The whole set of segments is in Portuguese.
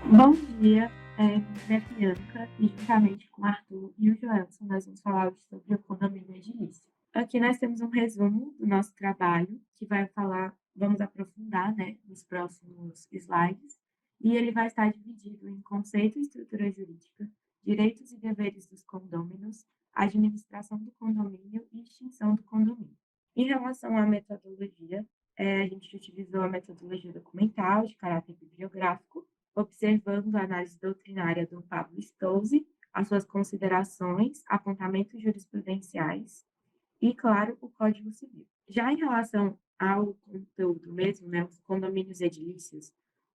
Bom dia, meu nome é Bianca e juntamente com o Arthur e o Joelson nós vamos falar hoje sobre o condomínio edilício. Aqui nós temos um resumo do nosso trabalho que vai falar, vamos aprofundar, né, nos próximos slides, e ele vai estar dividido em conceito e estrutura jurídica, direitos e deveres dos condôminos, administração do condomínio e extinção do condomínio. Em relação à metodologia, a gente utilizou a metodologia documental de caráter bibliográfico, observando a análise doutrinária do Pablo Stolze, as suas considerações, apontamentos jurisprudenciais e, claro, o Código Civil. Já em relação ao conteúdo mesmo, né, os condomínios edilícios,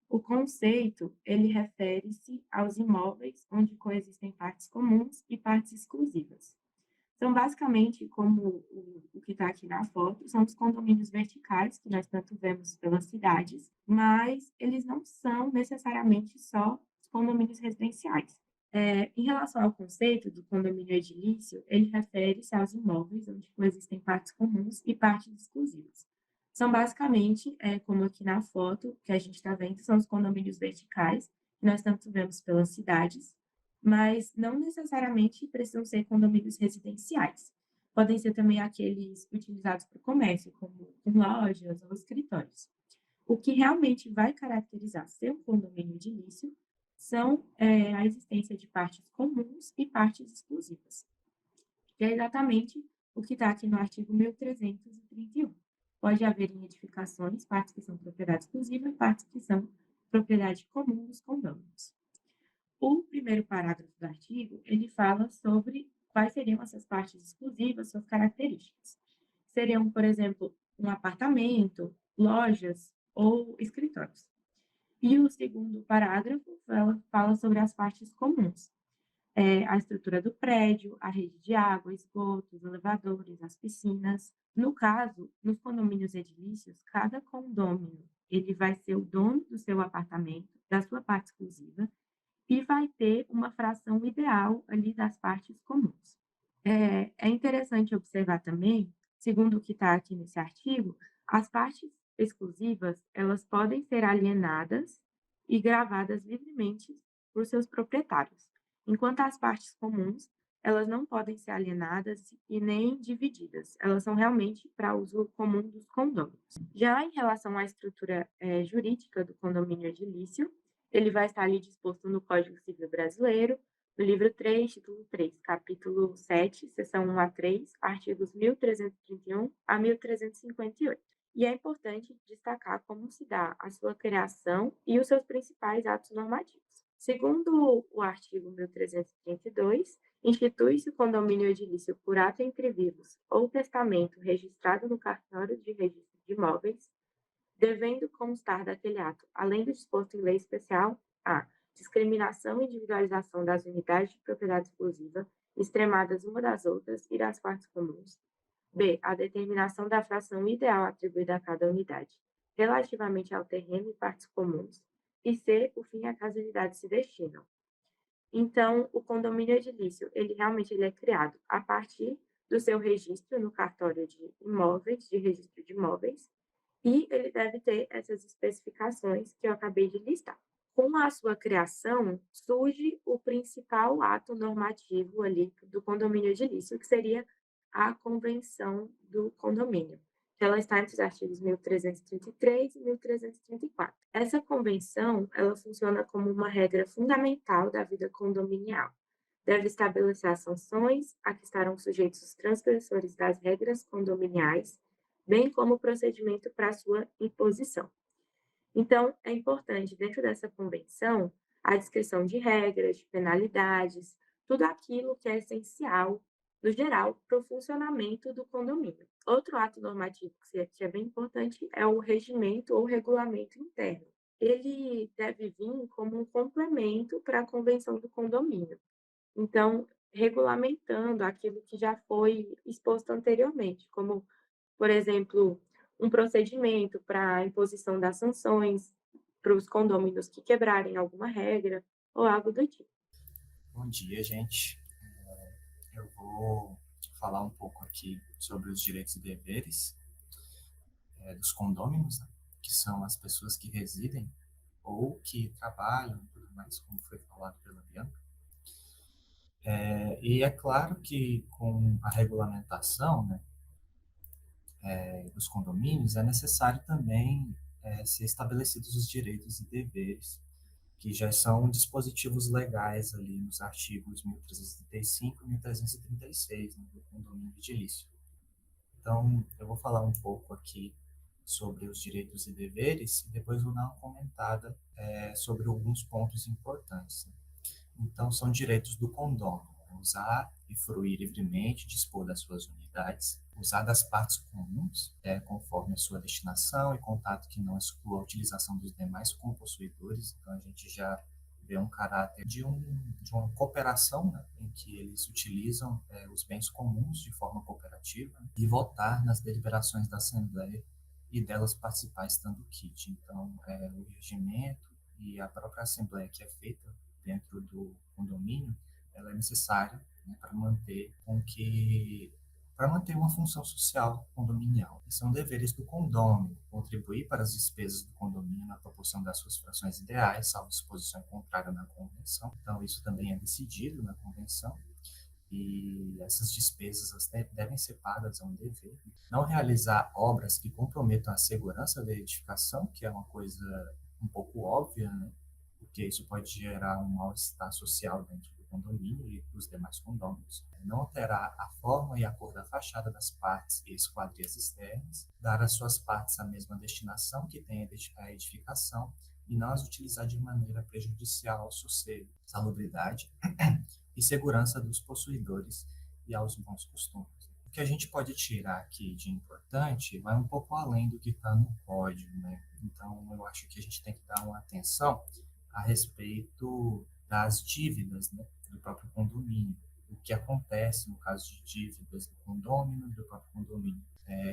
o conceito, ele refere-se aos imóveis onde coexistem partes comuns e partes exclusivas. São basicamente, como o que está aqui na foto, são os condomínios verticais, que nós tanto vemos pelas cidades, mas eles não são necessariamente só os condomínios residenciais. Em relação ao conceito do condomínio edilício, ele refere-se aos imóveis onde coexistem partes comuns e partes exclusivas. São basicamente, como aqui na foto que a gente está vendo, são os condomínios verticais, que nós tanto vemos pelas cidades, mas não necessariamente precisam ser condomínios residenciais. Podem ser também aqueles utilizados para o comércio, como em lojas ou escritórios. O que realmente vai caracterizar ser um condomínio edilício são a existência de partes comuns e partes exclusivas, que é exatamente o que está aqui no artigo 1331. Pode haver em edificações partes que são propriedade exclusiva e partes que são propriedade comum dos condôminos. O primeiro parágrafo do artigo, ele fala sobre quais seriam essas partes exclusivas, suas características. Seriam, por exemplo, um apartamento, lojas ou escritórios. E o segundo parágrafo fala sobre as partes comuns, a estrutura do prédio, a rede de água, esgoto, os elevadores, as piscinas. No caso, nos condomínios edilícios, cada condômino ele vai ser o dono do seu apartamento, da sua parte exclusiva, e vai ter uma fração ideal ali das partes comuns. É interessante observar também, segundo o que está aqui nesse artigo, as partes exclusivas, elas podem ser alienadas e gravadas livremente por seus proprietários, enquanto as partes comuns, elas não podem ser alienadas e nem divididas, elas são realmente para uso comum dos condôminos. Já em relação à estrutura jurídica do condomínio edilício, ele vai estar ali disposto no Código Civil Brasileiro, no livro 3, título 3, capítulo 7, seção 1 a 3, artigos 1331 a 1358. E é importante destacar como se dá a sua criação e os seus principais atos normativos. Segundo o artigo 1332, institui-se o condomínio edilício por ato entre vivos ou testamento registrado no cartório de registro de imóveis, devendo constar daquele ato, além do disposto em lei especial, a discriminação e individualização das unidades de propriedade exclusiva, extremadas uma das outras e das partes comuns. B. A determinação da fração ideal atribuída a cada unidade, relativamente ao terreno e partes comuns. E C. O fim a que as unidades se destinam. Então, o condomínio edilício, ele é criado a partir do seu registro no cartório de imóveis, de registro de imóveis, e ele deve ter essas especificações que eu acabei de listar. Com a sua criação, surge o principal ato normativo ali do condomínio edilício, que seria a convenção do condomínio, que ela está entre os artigos 1333 e 1334. Essa convenção, ela funciona como uma regra fundamental da vida condominial. Deve estabelecer as sanções a que estarão sujeitos os transgressores das regras condominiais, bem como o procedimento para sua imposição. Então, é importante, dentro dessa convenção, a descrição de regras, de penalidades, tudo aquilo que é essencial, no geral, para o funcionamento do condomínio. Outro ato normativo que é bem importante é o regimento ou regulamento interno. Ele deve vir como um complemento para a convenção do condomínio. Então, regulamentando aquilo que já foi exposto anteriormente, como, por exemplo, um procedimento para a imposição das sanções para os condôminos que quebrarem alguma regra ou algo do tipo. Bom dia, gente. Eu vou falar um pouco aqui sobre os direitos e deveres dos condôminos, né, que são as pessoas que residem ou que trabalham e tudo mais, como foi falado pela Bianca. E é claro que com a regulamentação, né, dos condomínios, é necessário também ser estabelecidos os direitos e deveres, que já são dispositivos legais ali nos artigos 1335 e 1336, né, do condomínio edilício. Então, eu vou falar um pouco aqui sobre os direitos e deveres e depois vou dar uma comentada sobre alguns pontos importantes, né? Então, são direitos do condômino: usar e fruir livremente, dispor das suas unidades, usar das partes comuns, conforme a sua destinação e contato que não exclua a utilização dos demais compossuidores. Então, a gente já vê um caráter de uma cooperação, né, em que eles utilizam os bens comuns de forma cooperativa, né, e votar nas deliberações da Assembleia e delas participar estando quite. Então, o regimento e a própria Assembleia que é feita dentro do condomínio, ela é necessária, né, para manter uma função social condominial. E são deveres do condômino contribuir para as despesas do condomínio na proporção das suas frações ideais, salvo disposição contrária na convenção. Então, isso também é decidido na convenção. E essas despesas devem ser pagas, é um dever. Não realizar obras que comprometam a segurança da edificação, que é uma coisa um pouco óbvia, né? Porque isso pode gerar um mal-estar social dentro do condomínio e dos demais condôminos. Não alterar a forma e a cor da fachada das partes e esquadrias externas, dar às suas partes a mesma destinação que tem a edificação e não as utilizar de maneira prejudicial ao sossego, salubridade e segurança dos possuidores e aos bons costumes. O que a gente pode tirar aqui de importante vai um pouco além do que está no código, né? Então, eu acho que a gente tem que dar uma atenção a respeito das dívidas, né, do próprio condomínio. O que acontece no caso de dívidas do condômino e do próprio condomínio.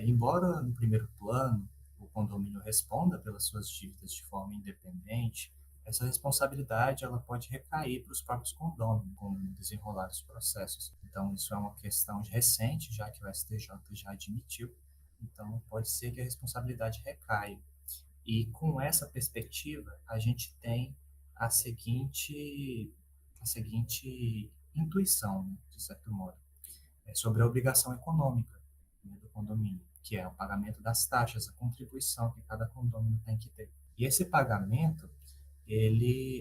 Embora, no primeiro plano, o condomínio responda pelas suas dívidas de forma independente, essa responsabilidade ela pode recair para os próprios condôminos, como desenrolar os processos. Então, isso é uma questão recente, já que o STJ já admitiu. Então, pode ser que a responsabilidade recaia. E com essa perspectiva, a gente tem a seguinte intuição, né, de certo modo, sobre a obrigação econômica, né, do condomínio, que é o pagamento das taxas, a contribuição que cada condomínio tem que ter. E esse pagamento,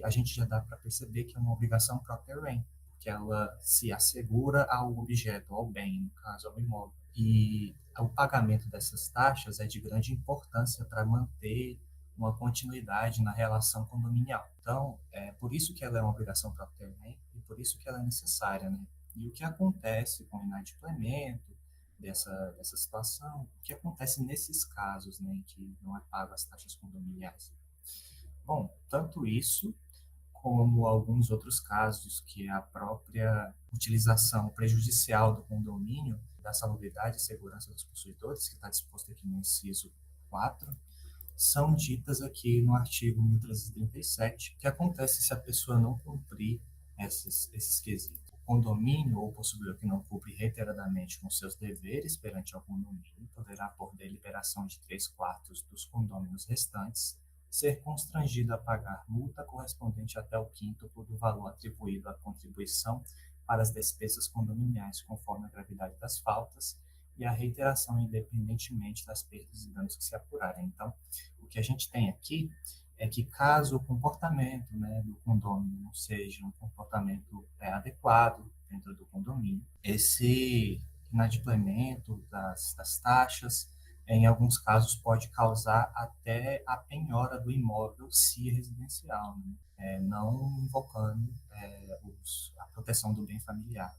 a gente já dá para perceber que é uma obrigação própria rem, que ela se assegura ao objeto, ao bem, no caso, ao imóvel. E o pagamento dessas taxas é de grande importância para manter uma continuidade na relação condominial. Então, é por isso que ela é uma obrigação própria rem e por isso que ela é necessária, né? E o que acontece com o inadimplemento dessa situação? O que acontece nesses casos, né, em que não é pago as taxas condominiais? Bom, tanto isso como alguns outros casos que a própria utilização prejudicial do condomínio, da salubridade e segurança dos possuidores, que está disposto aqui no inciso 4, são ditas aqui no artigo 1337, que acontece se a pessoa não cumprir esses quesitos. O condomínio ou possuidor que não cumpre reiteradamente com seus deveres perante ao condomínio poderá, por deliberação de 3/4 dos condôminos restantes, ser constrangido a pagar multa correspondente até o quíntuplo do valor atribuído à contribuição para as despesas condominiais, conforme a gravidade das faltas, e a reiteração independentemente das perdas e danos que se apurarem. Então, o que a gente tem aqui é que caso o comportamento, né, do condômino não seja um comportamento adequado dentro do condomínio, esse inadimplemento das taxas, em alguns casos, pode causar até a penhora do imóvel, se residencial, né? Não invocando a proteção do bem familiar,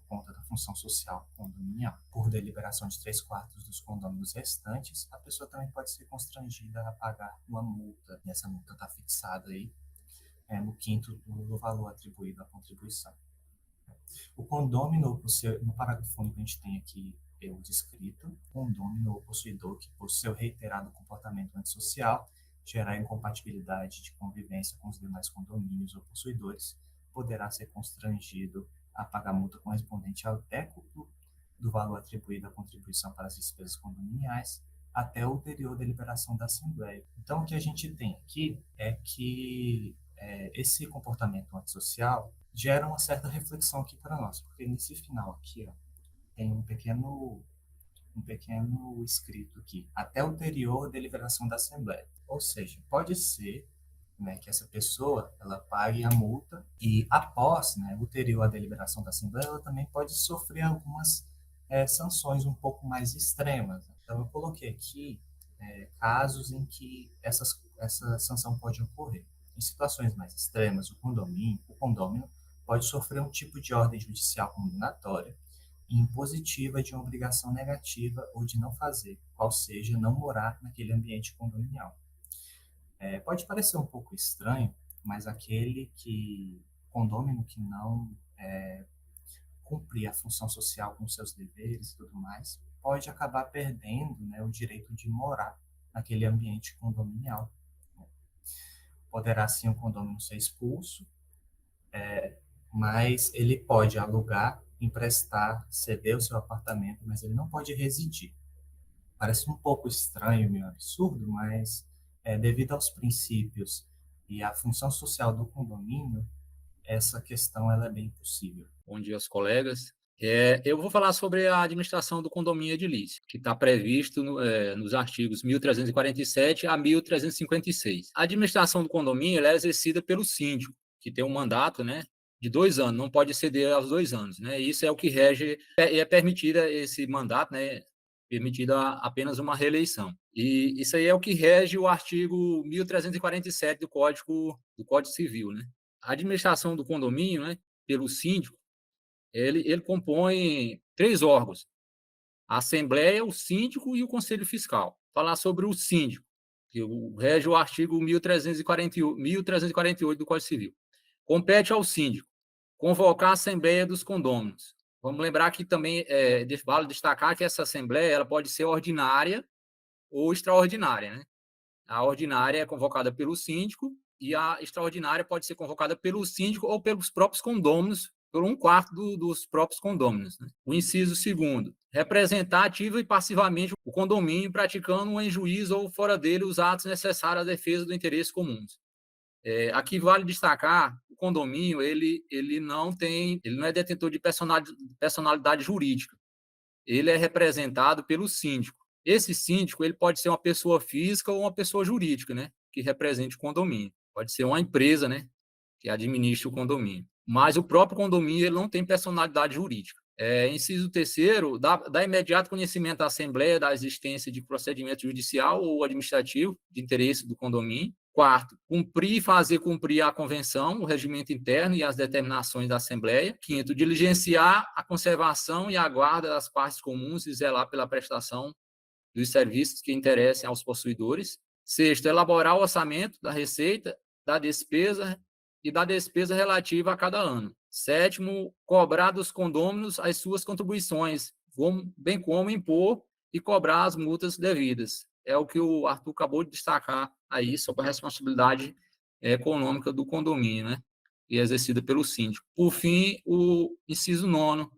por conta da função social condominial. Por deliberação de 3/4 dos condôminos restantes, a pessoa também pode ser constrangida a pagar uma multa, e essa multa está fixada aí, no quinto do valor atribuído à contribuição. O condômino, no parágrafo único, a gente tem aqui o descrito: condômino ou possuidor que, por seu reiterado comportamento antissocial, gerar incompatibilidade de convivência com os demais condomínios ou possuidores, poderá ser constrangido a pagar multa correspondente ao décuplo do valor atribuído à contribuição para as despesas condominiais, até a ulterior deliberação da Assembleia. Então, o que a gente tem aqui é que esse comportamento antissocial gera uma certa reflexão aqui para nós, porque nesse final aqui, ó, tem um pequeno escrito aqui, até ulterior deliberação da Assembleia. Ou seja, pode ser, né, que essa pessoa ela pague a multa e após, né, ulterior à deliberação da Assembleia, ela também pode sofrer algumas sanções um pouco mais extremas. Então, eu coloquei aqui casos em que essa sanção pode ocorrer. Em situações mais extremas, o condômino pode sofrer um tipo de ordem judicial condenatória e impositiva de uma obrigação negativa ou de não fazer, qual seja, não morar naquele ambiente condominial. Pode parecer um pouco estranho, mas condômino que não cumprir a função social com seus deveres e tudo mais, pode acabar perdendo, né, o direito de morar naquele ambiente condominial. Poderá sim o condômino ser expulso, mas ele pode alugar, emprestar, ceder o seu apartamento, mas ele não pode residir. Parece um pouco estranho, meio absurdo, mas devido aos princípios e à função social do condomínio, essa questão ela é bem possível. Bom dia aos colegas. Eu vou falar sobre a administração do condomínio edilício, que está previsto nos artigos 1347 a 1356. A administração do condomínio ela é exercida pelo síndico, que tem um mandato, né, de 2 anos, não pode exceder aos 2 anos. Né? Isso é o que rege, é permitida esse mandato, né, permitida apenas uma reeleição. E isso aí é o que rege o artigo 1347 do Código Civil. Né? A administração do condomínio, né, pelo síndico, ele compõe 3 órgãos: a Assembleia, o síndico e o Conselho Fiscal. Falar sobre o síndico, que rege o artigo 1348 do Código Civil. Compete ao síndico convocar a Assembleia dos Condôminos. Vamos lembrar que também vale destacar que essa Assembleia ela pode ser ordinária ou extraordinária. Né? A ordinária é convocada pelo síndico e a extraordinária pode ser convocada pelo síndico ou pelos próprios condôminos, por 1/4 dos próprios condôminos. Né? O inciso 2º, representar ativa e passivamente o condomínio, praticando em juízo ou fora dele os atos necessários à defesa do interesse comum. Aqui vale destacar, o condomínio ele não é detentor de personalidade jurídica. Ele é representado pelo síndico. Esse síndico ele pode ser uma pessoa física ou uma pessoa jurídica, né, que represente o condomínio. Pode ser uma empresa, né, que administre o condomínio. Mas o próprio condomínio ele não tem personalidade jurídica. Inciso 3º, dá imediato conhecimento à Assembleia da existência de procedimento judicial ou administrativo de interesse do condomínio. 4º, fazer cumprir a convenção, o regimento interno e as determinações da Assembleia. 5º, diligenciar a conservação e a guarda das partes comuns e zelar pela prestação dos serviços que interessem aos possuidores. 6º, elaborar o orçamento da receita, da despesa e da despesa relativa a cada ano. 7º, cobrar dos condôminos as suas contribuições, bem como impor e cobrar as multas devidas. É o que o Arthur acabou de destacar aí sobre a responsabilidade econômica do condomínio, né? E exercida pelo síndico. Por fim, o inciso 9º,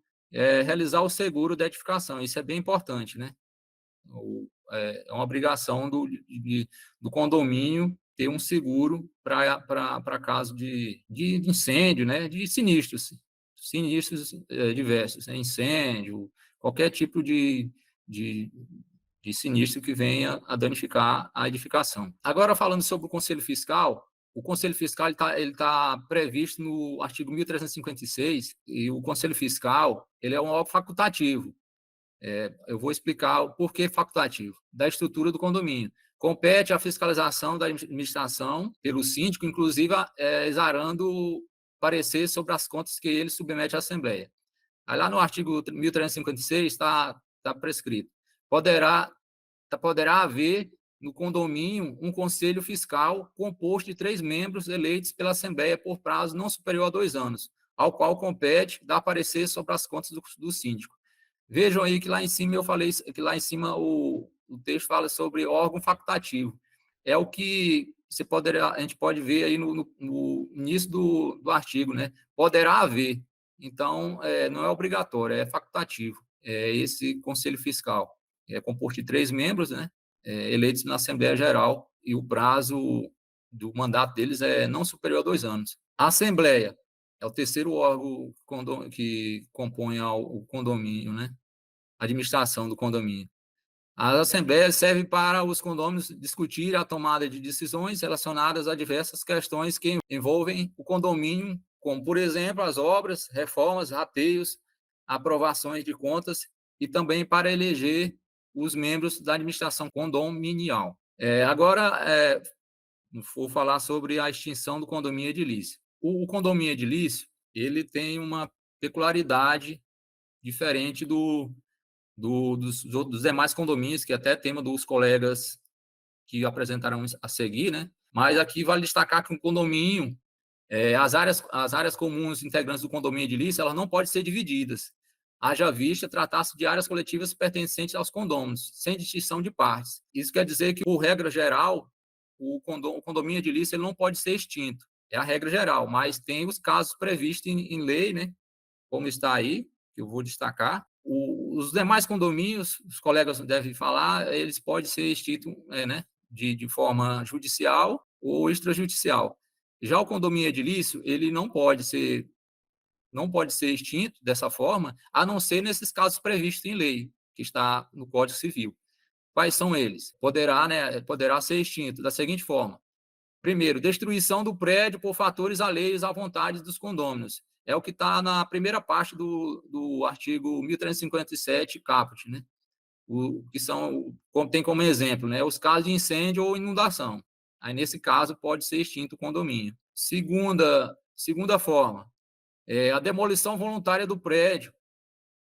realizar o seguro de edificação. Isso é bem importante, né? É uma obrigação do condomínio ter um seguro para caso de incêndio, né? De sinistros diversos, né? Incêndio, qualquer tipo de sinistro que venha a danificar a edificação. Agora, falando sobre o Conselho Fiscal ele tá previsto no artigo 1356, e o Conselho Fiscal ele é um órgão facultativo. Eu vou explicar o porquê facultativo da estrutura do condomínio. Compete a fiscalização da administração pelo síndico, inclusive exarando parecer sobre as contas que ele submete à Assembleia. Aí lá no artigo 1356 está prescrito. Poderá haver no condomínio um conselho fiscal composto de 3 membros eleitos pela Assembleia por prazo não superior a 2 anos, ao qual compete dar parecer sobre as contas do síndico. Vejam aí que lá em cima eu falei que lá em cima o texto fala sobre órgão facultativo. É o que a gente pode ver aí no início do artigo, né? Poderá haver. Então, não é obrigatório, é facultativo. Esse conselho fiscal é composto de 3 membros, né? eleitos na Assembleia Geral, e o prazo do mandato deles é não superior a 2 anos. A Assembleia é o terceiro órgão que compõe o condomínio, né? A administração do condomínio. As assembleias servem para os condôminos discutir a tomada de decisões relacionadas a diversas questões que envolvem o condomínio, como, por exemplo, as obras, reformas, rateios, aprovações de contas e também para eleger os membros da administração condominial. Agora, vou falar sobre a extinção do condomínio edilício. O condomínio edilício, ele tem uma peculiaridade diferente dos demais condomínios, que até é tema dos colegas que apresentaram a seguir, né? Mas aqui vale destacar que um condomínio, as áreas comuns integrantes do condomínio edilício, elas não podem ser divididas. Haja vista tratar-se de áreas coletivas pertencentes aos condôminos, sem distinção de partes. Isso quer dizer que, por regra geral, o condomínio edilício ele não pode ser extinto. É a regra geral, mas tem os casos previstos em lei, né? Como está aí, que eu vou destacar. Os demais condomínios, os colegas devem falar, eles podem ser extintos, né, de forma judicial ou extrajudicial. Já o condomínio edilício, ele não pode ser extinto dessa forma, a não ser nesses casos previstos em lei, que está no Código Civil. Quais são eles? Poderá ser extinto da seguinte forma: primeiro, destruição do prédio por fatores alheios à vontade dos condôminos. É o que está na primeira parte do artigo 1357, caput, né? Que tem como exemplo, né, os casos de incêndio ou inundação. Aí, nesse caso, pode ser extinto o condomínio. Segunda forma, a demolição voluntária do prédio,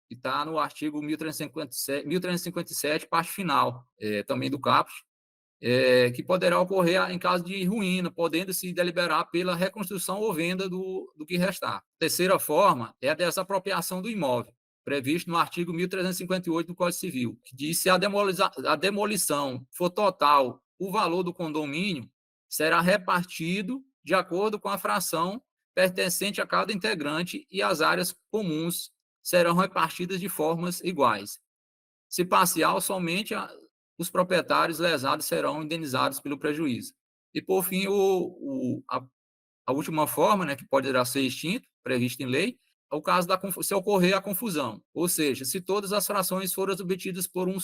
que está no artigo 1357, parte final, também do caput, que poderá ocorrer em caso de ruína, podendo se deliberar pela reconstrução ou venda do que restar. Terceira forma é a desapropriação do imóvel, previsto no artigo 1358 do Código Civil, que diz que se a demolição for total, o valor do condomínio será repartido de acordo com a fração pertencente a cada integrante e as áreas comuns serão repartidas de formas iguais. Se parcial, somente os proprietários lesados serão indenizados pelo prejuízo. E, por fim, a última forma, né, que poderá ser extinto, prevista em lei, é o caso se ocorrer a confusão, ou seja, se todas as frações forem obtidas por um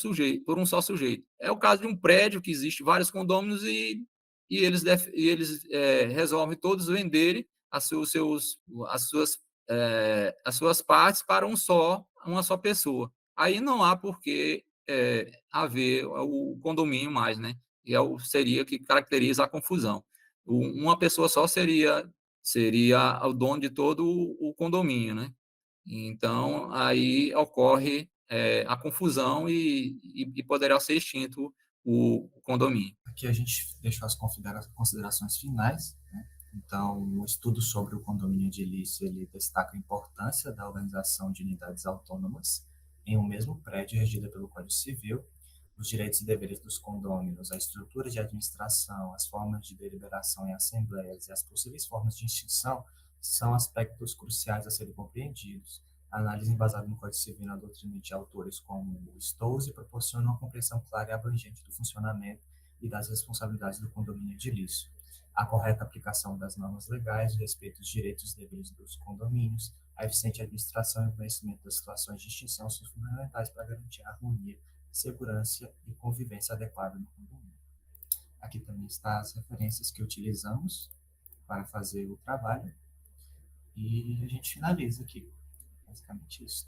só sujeito. É o caso de um prédio que existe vários condôminos e eles resolvem todos venderem as suas partes para uma só pessoa. Aí não há por que haver o condomínio mais, né? E seria que caracteriza a confusão. Uma pessoa só seria o dono de todo o condomínio, né? Então, aí ocorre a confusão e poderá ser extinto o condomínio. Aqui a gente deixou as considerações finais, né? Então, o estudo sobre o condomínio edilício, ele destaca a importância da organização de unidades autônomas em um mesmo prédio regida pelo Código Civil, os direitos e deveres dos condôminos, a estrutura de administração, as formas de deliberação em assembleias e as possíveis formas de extinção são aspectos cruciais a serem compreendidos. A análise embasada no Código Civil e na doutrina de autores como Stolze proporciona uma compreensão clara e abrangente do funcionamento e das responsabilidades do condomínio edilício. A correta aplicação das normas legais, o respeito dos direitos e deveres dos condomínios, a eficiente administração e o conhecimento das situações de extinção são fundamentais para garantir a harmonia, segurança e convivência adequada no condomínio. Aqui também estão as referências que utilizamos para fazer o trabalho e a gente finaliza aqui. Basicamente isso.